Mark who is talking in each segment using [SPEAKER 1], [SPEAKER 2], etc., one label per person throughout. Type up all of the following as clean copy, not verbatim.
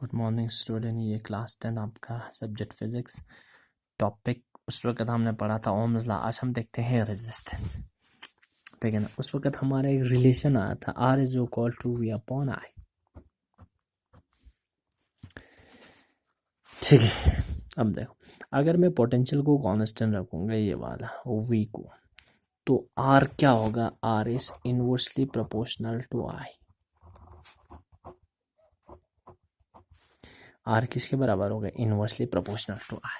[SPEAKER 1] Good morning student. ये class 10 आपका subject physics. Topic उस वक्त हमने पढ़ा था ओम्स लॉ। आज हम देखते हैं रेजिस्टेंस। ठीक है ना। उस वक्त हमारा एक रिलेशन आया था R is equal to V upon I। ठीक है। अब देखो, अगर मैं पोटेंशियल को कांस्टेंट रखूंगा ये वाला V को, तो R क्या होगा? R is inversely proportional to I। R किसके बराबर होगा? Inversely proportional to I।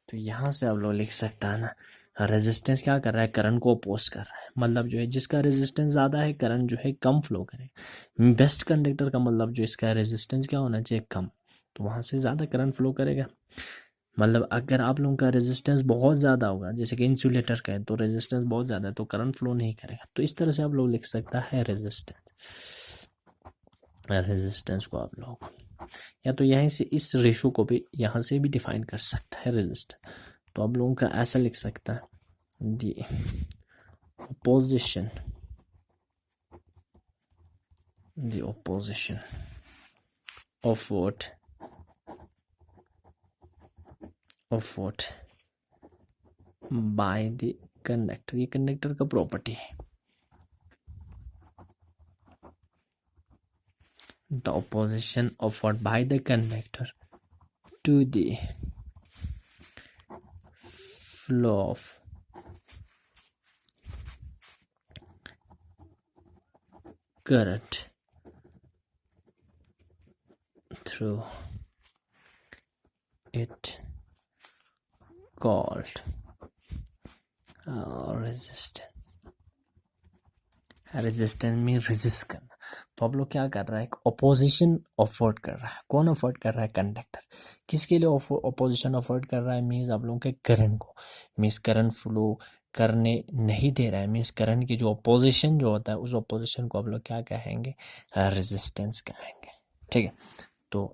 [SPEAKER 1] तो यहाँ से आप लोग लिख सकता है ना, रेजिस्टेंस क्या कर रहा है? करंट को अपोज कर रहा है। मतलब जो है जिसका रेजिस्टेंस ज़्यादा है करंट जो है कम फ्लो करेगा। बेस्ट कंडक्टर का मतलब जो इसका रेजिस्टेंस क्या होना चाहिए? कम। तो वहाँ से ज़्यादा करंट फ्लो करेगा। मतलब अगर आप लोगों का रेजिस्टेंस बहुत ज़्यादा होगा, जैसे कि इंसुलेटर का है तो रेजिस्टेंस बहुत ज़्यादा है तो करंट फ्लो नहीं करेगा। तो इस तरह से आप लोग लिख सकता है रेजिस्टेंस को आप लोग, या तो यहीं से इस रेशो को भी यहाँ से भी डिफाइन कर सकता है रेजिस्टेंस। तो आप लोगों का ऐसा लिख सकता है, the opposition of what by the conductor। ये कंडक्टर का प्रॉपर्टी है। the opposition of what by the conductor to the flow of current through it called resistance। Resistance में रेजिस्ट करना। तो आप लोग क्या कर रहा है? एक अपोजिशन अफोर्ड कर रहा है। कौन अफोर्ड कर रहा है? कंडक्टर। किसके लिए अपोजिशन अफोर्ड कर रहा है? मीन्स आप लोगों के करंट को, मीन्स करंट फ्लो करने नहीं दे रहा है। मीन्स करंट की जो अपोजिशन जो होता है उस अपोजिशन को आप लोग क्या कहेंगे? रेजिस्टेंस कहेंगे। ठीक है। तो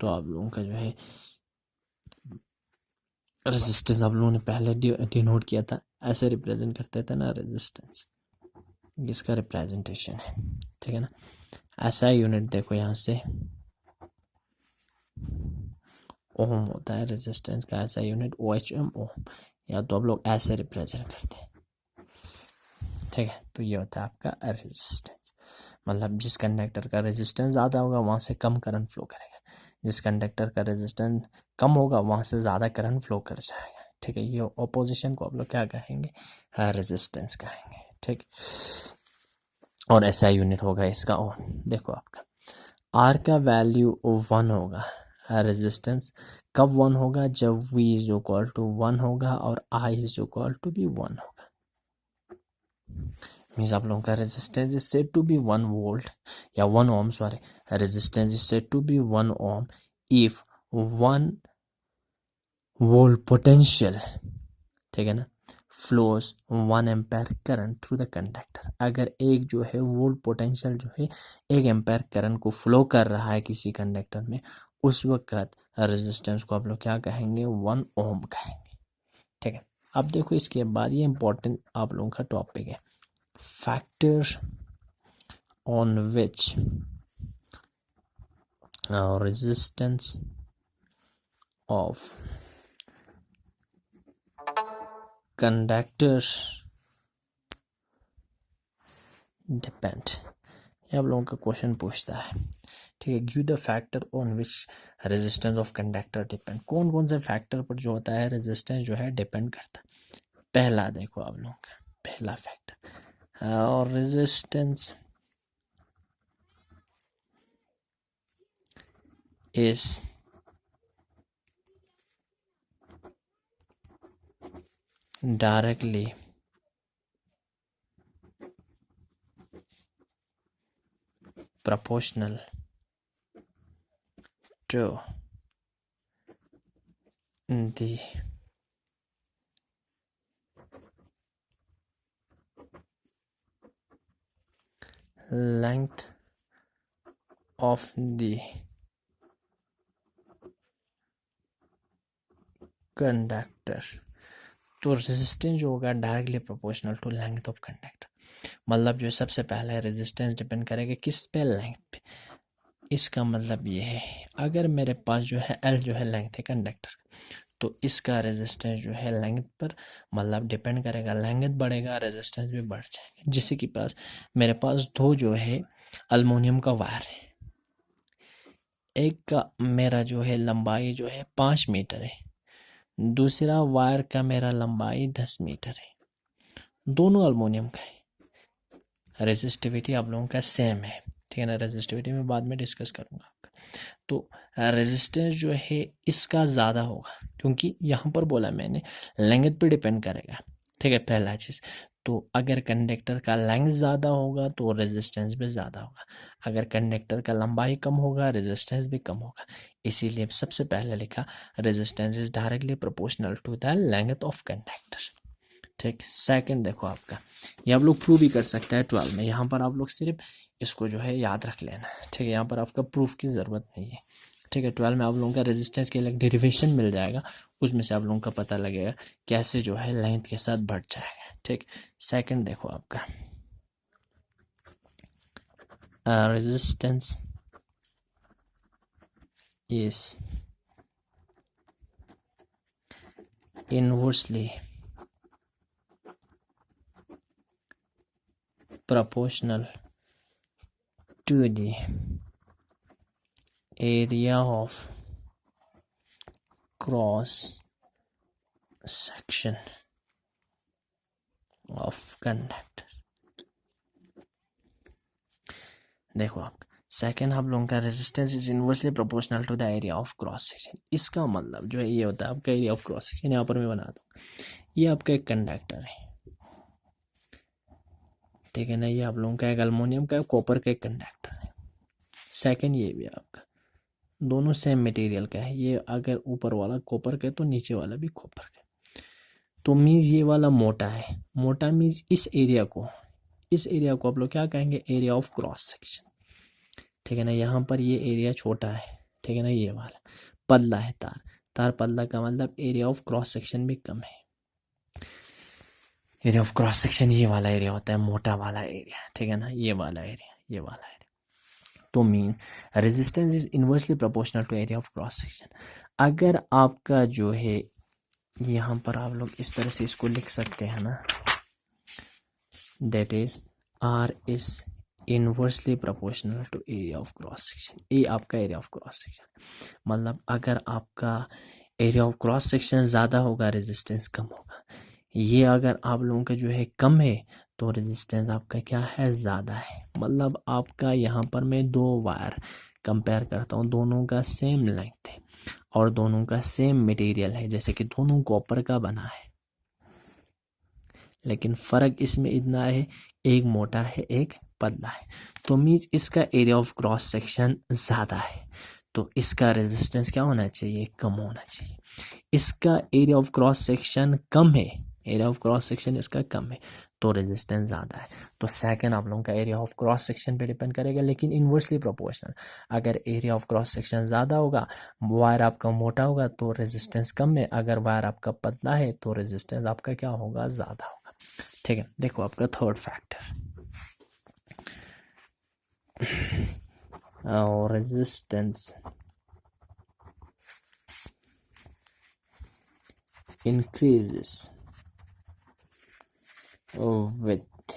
[SPEAKER 1] आप लोगों का जो है रेजिस्टेंस आप लोगों ने पहले डिनोट किया था, ऐसे रिप्रेजेंट करते थे ना रेजिस्टेंस। इसका रिप्रेजेंटेशन है। ठीक है ना। ऐसा यूनिट देखो यहाँ से ओम होता है रेजिस्टेंस का। ऐसा यूनिट OHM ओम, या तो आप लोग ऐसे रिप्रेजेंट करते हैं। ठीक है। तो ये होता है आपका रेजिस्टेंस। मतलब जिस कंडक्टर का रेजिस्टेंस ज़्यादा होगा वहाँ से कम करंट फ्लो करेगा, जिस कंडक्टर का रेजिस्टेंस कम होगा वहाँ से ज़्यादा करंट फ्लो कर जाएगा। ठीक है। ये ऑपोजिशन को आप लोग क्या कहेंगे? रेजिस्टेंस कहेंगे। ठीक। और ऐसा यूनिट होगा इसका ओम। देखो आपका R का वैल्यू 1 होगा। रेजिस्टेंस कब 1 होगा? जब V इज इक्वल टू 1 होगा और I इज इक्वल टू भी 1 होगा। मीन्स आप लोगों का resistance is said to be 1 volt या 1 ohm, sorry, resistance is said to be 1 ohm if 1 volt potential, ठीक है ना, flows 1 ampere current through the conductor. अगर एक जो है वोल्ट पोटेंशियल जो है 1 एम्पेयर करंट को फ्लो कर रहा है किसी कंडक्टर में, उस वक्त रेजिस्टेंस को आप लोग क्या कहेंगे? 1 ओम कहेंगे। ठीक है। अब देखो इसके बाद ये इंपॉर्टेंट आप लोगों का टॉपिक है, factor on which resistance of conductors depend. ये आप लोगों का क्वेश्चन पूछता है। ठीक है। Give the factor on which resistance of conductor depend. कौन कौन से फैक्टर पर जो होता है रेजिस्टेंस जो है डिपेंड करता है। पहला देखो आप लोगों का पहला फैक्टर, और resistance is directly proportional to the length of the conductor। तो रेजिस्टेंस जो होगा directly proportional to length of conductor. मतलब जो सबसे पहला रेजिस्टेंस डिपेंड करेगा किस पे, लेंथ पे। इसका मतलब ये है अगर मेरे पास जो है एल जो है लेंथ है कंडक्टर, तो इसका रेजिस्टेंस जो है लेंथ पर मतलब डिपेंड करेगा, लेंथ बढ़ेगा रेजिस्टेंस भी बढ़ जाएगा। जैसे कि मेरे पास दो जो है अल्युमिनियम का वायर है, एक का मेरा जो है लंबाई जो है 5 मीटर है, दूसरा वायर का मेरा लंबाई 10 मीटर है, दोनों अल्युमिनियम का है, रेजिस्टिविटी आप लोगों का सेम है, ठीक है ना। रेजिस्टिविटी में बाद में डिस्कस करूंगा आपका। तो रेजिस्टेंस जो है इसका ज़्यादा होगा, क्योंकि यहाँ पर बोला मैंने लेंथ पे डिपेंड करेगा, ठीक है, पहला चीज़। तो अगर कंडक्टर का लेंथ ज़्यादा होगा तो रेजिस्टेंस भी ज़्यादा होगा, अगर कंडक्टर का लंबाई कम होगा रेजिस्टेंस भी कम होगा। इसीलिए सबसे पहले लिखा resistance is directly proportional to the length of conductor, ठीक। सेकंड देखो आपका, ये आप लोग प्रूव भी कर सकते हैं 12 में, यहाँ पर आप लोग सिर्फ इसको जो है याद रख लेना, ठीक है, यहाँ पर आपका प्रूफ की ज़रूरत नहीं है, ठीक है। 12 में आप लोगों का रेजिस्टेंस के लिए डेरिवेशन मिल जाएगा, उसमें से आप लोगों का पता लगेगा कैसे जो है लेंथ के साथ बढ़ जाएगा, ठीक। सेकंड देखो आपका, resistance is inversely proportional to the area of cross section of conductor। देखो आप सेकेंड आप लोगों का resistance is inversely proportional to the area of cross section. इसका मतलब जो है ये होता है आपका एरिया ऑफ क्रॉस सेक्शन, यहाँ पर मैं बना दूँ, ये आपका एक कंडक्टर है, ठीक है ना, ये आप लोगों का एक अल्युमिनियम का कॉपर का एक कंडक्टर है। सेकंड ये भी आपका दोनों सेम मटेरियल का है, ये अगर ऊपर वाला कॉपर का है तो नीचे वाला भी कॉपर का, तो मीन्स ये वाला मोटा है, मोटा मीन्स इस एरिया को आप लोग क्या कहेंगे, एरिया ऑफ क्रॉस सेक्शन, ठीक है ना। यहाँ पर ये एरिया छोटा है, ठीक है ना, ये वाला पतला है, तार पतला का मतलब एरिया ऑफ क्रॉस सेक्शन भी कम है। एरिया ऑफ क्रॉस सेक्शन ये वाला एरिया होता है, मोटा वाला एरिया, ठीक है ना, ये वाला एरिया। तो mean resistance is inversely proportional to area of cross section. अगर आपका जो है यहाँ पर आप लोग इस तरह से इसको लिख सकते हैं ना, that is R is inversely proportional to area of cross section. ये आपका एरिया ऑफ क्रॉस सेक्शन, मतलब अगर आपका एरिया ऑफ क्रॉस सेक्शन ज़्यादा होगा रेजिस्टेंस कम होगा, ये अगर आप लोगों का जो है कम है तो रेजिस्टेंस आपका क्या है, ज़्यादा है। मतलब आपका यहाँ पर मैं दो वायर कंपेयर करता हूँ, दोनों का सेम लेंथ है और दोनों का सेम मटेरियल है, जैसे कि दोनों कॉपर का बना है, लेकिन फ़र्क इसमें इतना है एक मोटा है एक पतला है, तो मीन्स इसका एरिया ऑफ क्रॉस सेक्शन ज़्यादा है, तो इसका रेजिस्टेंस क्या होना चाहिए, कम होना चाहिए। इसका एरिया ऑफ क्रॉस सेक्शन कम है, एरिया ऑफ क्रॉस सेक्शन इसका कम है, तो रेजिस्टेंस ज़्यादा है। तो सेकंड आप लोगों का एरिया ऑफ क्रॉस सेक्शन पे डिपेंड करेगा, लेकिन इनवर्सली प्रोपोर्शनल। अगर एरिया ऑफ क्रॉस सेक्शन ज़्यादा होगा, वायर आपका मोटा होगा तो रेजिस्टेंस कम है, अगर वायर आपका पतला है तो रेजिस्टेंस आपका क्या होगा, ज़्यादा होगा, ठीक है। देखो आपका third factor, resistance increases with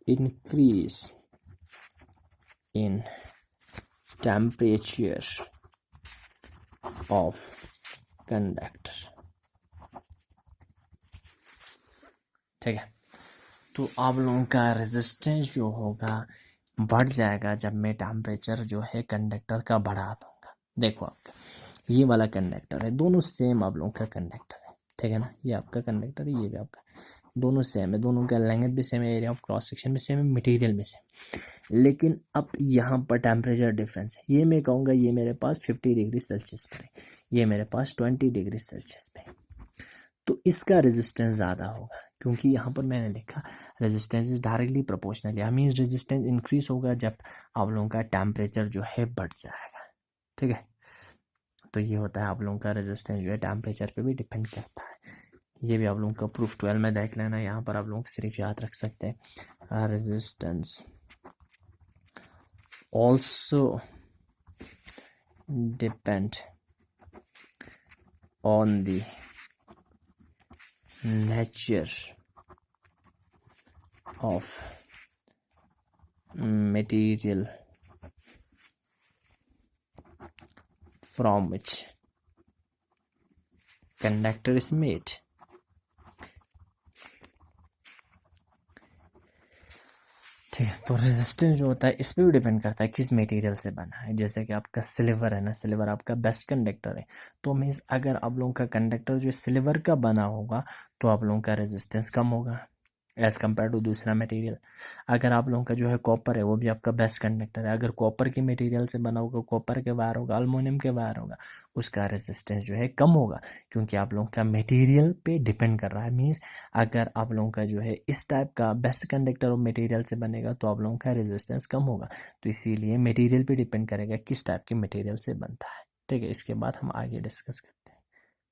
[SPEAKER 1] increase in temperature of conductor, ठीक है। तो आप लोगों का रेजिस्टेंस जो होगा बढ़ जाएगा जब मैं टेम्परेचर जो है कंडक्टर का बढ़ा दूंगा। देखो आपका ये वाला कंडक्टर है, दोनों सेम आप लोगों का कंडक्टर है, ठीक है ना, ये आपका कंडक्टर है, ये भी आपका, दोनों सेम है, दोनों का लेंथ भी सेम है, एरिया ऑफ क्रॉस सेक्शन भी सेम है, मटेरियल भी सेम। लेकिन अब यहाँ पर टेम्परेचर डिफरेंस है, ये मैं कहूँगा ये मेरे पास 50 डिग्री सेल्सियस पे है, ये मेरे पास 20 डिग्री सेल्सियस पे है, तो इसका रेजिस्टेंस ज़्यादा होगा, क्योंकि यहाँ पर मैंने लिखा रेजिस्टेंस इज डायरेक्टली प्रोपोर्शनल, या मीन्स रेजिस्टेंस इंक्रीज होगा जब आप लोगों का टेम्परेचर जो है बढ़ जाएगा, ठीक है। तो ये होता है आप लोगों का रेजिस्टेंस जो है टेम्परेचर पे भी डिपेंड करता है। ये भी आप लोगों का प्रूफ 12 में देख लेना, यहाँ पर आप लोग सिर्फ याद रख सकते हैं resistance also depend on the nature of material from which conductor is made। ठीक है, तो रेजिस्टेंस जो होता है इस पे भी डिपेंड करता है किस मटेरियल से बना है। जैसे कि आपका सिल्वर है ना, सिल्वर आपका बेस्ट कंडक्टर है, तो मीन्स अगर आप लोगों का कंडक्टर जो सिल्वर का बना होगा तो आप लोगों का रेजिस्टेंस कम होगा एज कम्पेयर टू दूसरा मटेरियल। अगर आप लोगों का जो है कॉपर है वो भी आपका बेस्ट कंडक्टर है, अगर कॉपर के मटेरियल से बना होगा, कॉपर के वायर होगा, अल्मोनियम के वायर होगा, उसका रेजिस्टेंस जो है कम होगा, क्योंकि आप लोगों का मटेरियल पे डिपेंड कर रहा है। मीन्स अगर आप लोगों का जो है इस टाइप का बेस्ट कंडक्टर और मटेरियल से बनेगा तो आप लोगों का रेजिस्टेंस कम होगा। तो इसीलिए मटेरियल पे डिपेंड करेगा किस टाइप के मटेरियल से बनता है। ठीक है, इसके बाद हम आगे डिस्कस करें।